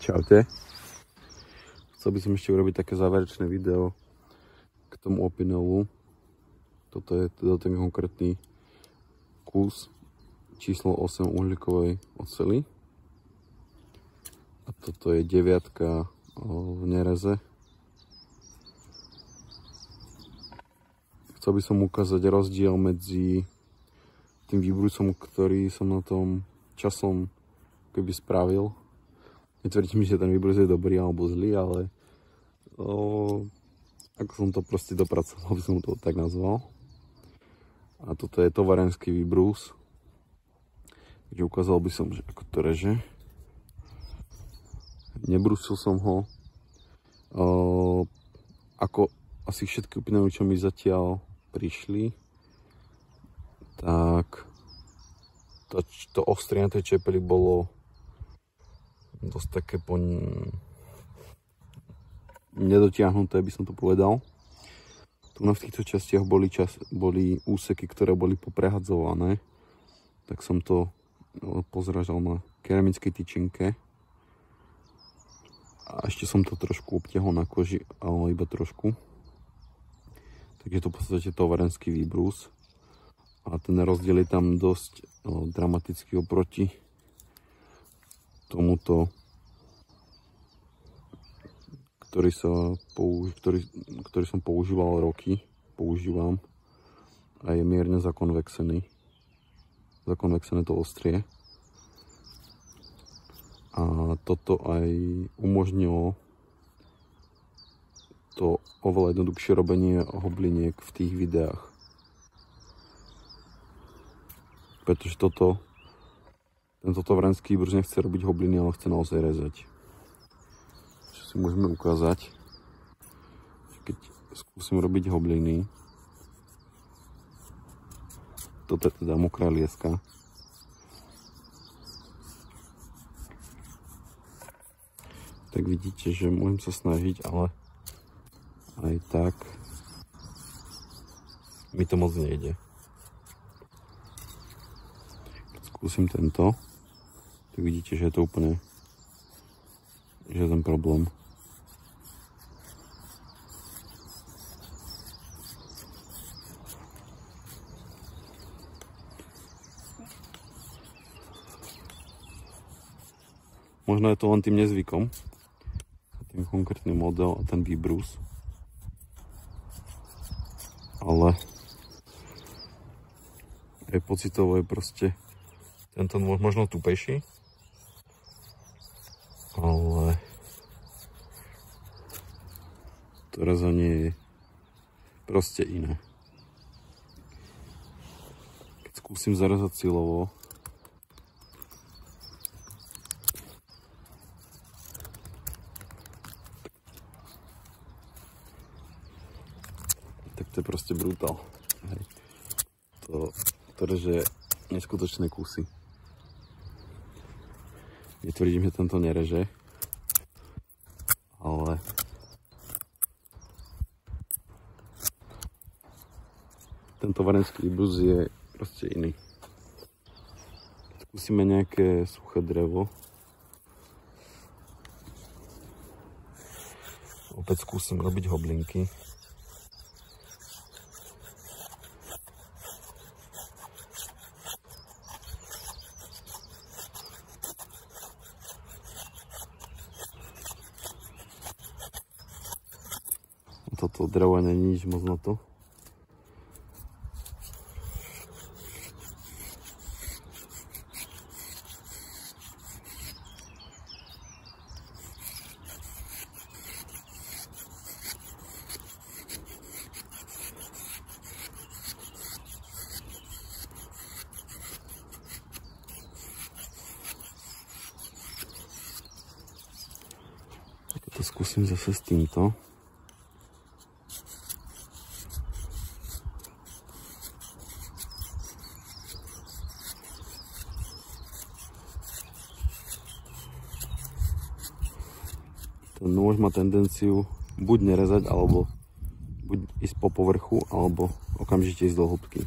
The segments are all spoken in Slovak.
Čaute. Chcel by som ešte urobiť také záverečné video k tomu opinelu. Toto je teda ten konkrétny kus číslo 8 uhlíkovej oceli. A toto je 9 v nereze. Chcel by som ukázať rozdiel medzi tým výbrusom, ktorý som na tom časom keby spravil. Netvrdím, že ten výbrus je dobrý alebo zlý, ale ako som to proste dopracoval, by som to tak nazval. A toto je tovarenský výbrus. Takže ukázal by som, že ako to reže. Nebrusil som ho. Ako asi všetky opinely, čo mi zatiaľ prišli, tak to ostrie na tej čepeli bolo dosť také nedotiahnuté, by som to povedal. Tu na v týchto častiach boli úseky, ktoré boli poprehadzované, tak som to pozražal na keramickej tyčinke. A ešte som to trošku obtiahol na koži, ale iba trošku. Takže to v podstate tovarenský výbrus. A ten rozdiel je tam dosť dramatický oproti tomuto, ktorý som používal roky, používam a je mierne zakonvexený. Zakonvexené to ostrie. A toto aj umožnilo to oveľa jednoduchšie robenie hobliniek v tých videách. Pretože tento tovarenský výbrus nechce robiť hobliny, ale chce naozaj rezať. Čo si môžeme ukázať, keď skúsim robiť hobliny. Toto je teda mokrá lieska. Tak vidíte, že môžem sa snažiť, ale aj tak mi to moc nejde. Keď skúsim tento, tak vidíte, že je to úplne žiaden problém. Možno je to len tým nezvykom, ten konkrétny model a ten výbrus, ale aj pocitovo je proste tento možno tupejší, ale to rezanie je proste iné. Keď skúsim zarezať silovo, tak to je proste brutál. Hej. To reže neskutočné kusy. Netvrdím, že tento nereže, ale tento tovarenský výbrus je proste iný. Skúsime nejaké suché drevo. Opäť skúsim robiť hoblinky. Toto drevo není nič moc na to. Tak to skúsim zase s týmto. Ten nôž má tendenciu buď nerezať, alebo buď ísť po povrchu, alebo okamžite ísť do hĺbky.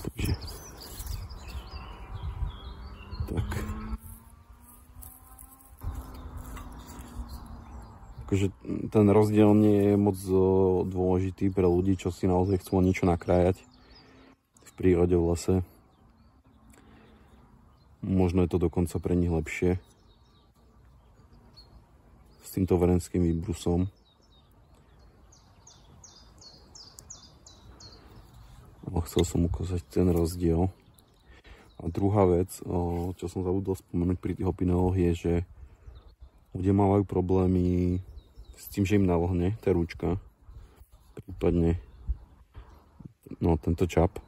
Takže tak. akože ten rozdiel nie je moc dôležitý pre ľudí, čo si naozaj chcú niečo nakrájať v prírode, v lese. Možno je to dokonca pre nich lepšie s týmto verenským výbrusom. Chcel som ukázať ten rozdiel. A druhá vec, čo som zabudol spomenúť pri tých opineloch, je, že ľudia mávajú problémy s tým, že im navlhne tá rúčka, prípadne tento čap,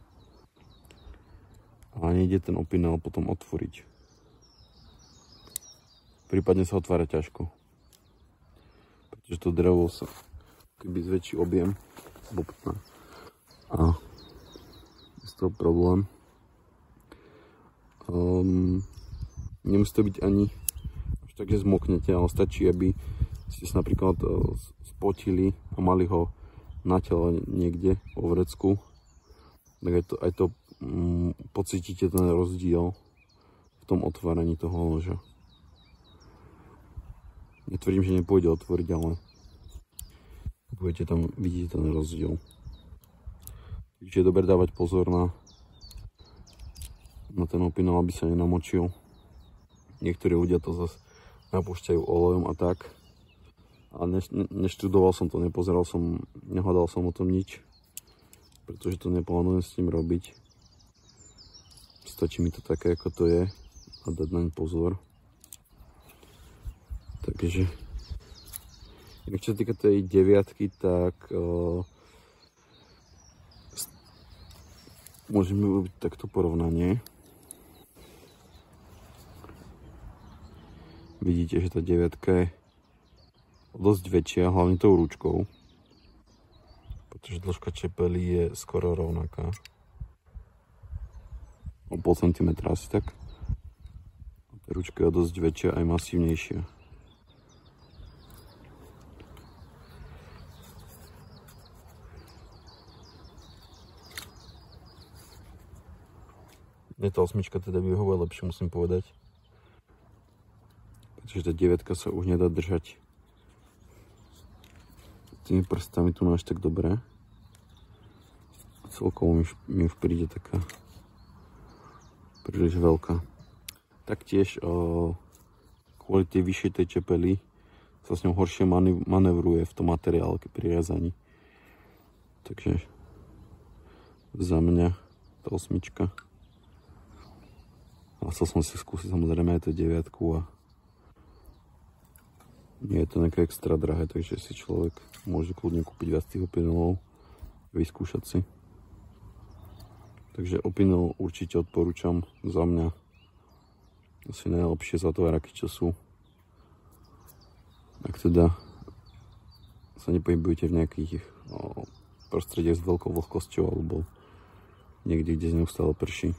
a nejde ten opinel potom otvoriť. Prípadne sa otvára ťažko, pretože to drevo sa keby zväčší objem bobtná a je z toho problém. Nemusí to byť ani až tak, že zmoknete, ale stačí, aby ste sa napríklad spotili a mali ho na tele niekde vo vrecku, tak aj to pocítite ten rozdiel v tom otváraní toho loža. Netvrdím, že nepôjde otvoriť, ale budete tam vidieť ten rozdiel. Takže je dobre dávať pozor na ten opinel, aby sa nenamočil. Niektorí ľudia to zase napúšťajú olejom a tak. A neštudoval som to, nehľadal som o tom nič, pretože to neplánujem s tým robiť. Stačí mi to také, ako to je, a dať naň pozor. Takže čo sa týka tej 9, tak môžeme robiť takto porovnanie. Vidíte, že tá 9 je dosť väčšia, hlavne tou rúčkou, pretože dĺžka čepely je skoro rovnaká. O pol centimetra asi tak. Tá rúčka je dosť väčšia aj masívnejšia. Mne tá 8 teda vyhovuje lepšie, musím povedať. Pretože tá 9 sa už nedá držať tými prstami tu až tak dobre. Celkovo mi už príde taká príliš veľká. Taktiež kvôli tej vyššej tej čepeli sa s ňou horšie manevruje v tom materiále pri rezaní. Takže za mňa tá 8. A chcel som si skúsiť samozrejme aj tú 9 a nie je to nejaké extra drahé, takže si človek môže kľudne kúpiť viac tých opinelov a vyskúšať si. Takže opinel určite odporúčam, za mňa asi najlepšie zlatvoráky, čo sú. Ak teda sa nepohybujete v nejakých prostrediach s veľkou vlhkosťou alebo niekde, kde neustále prší.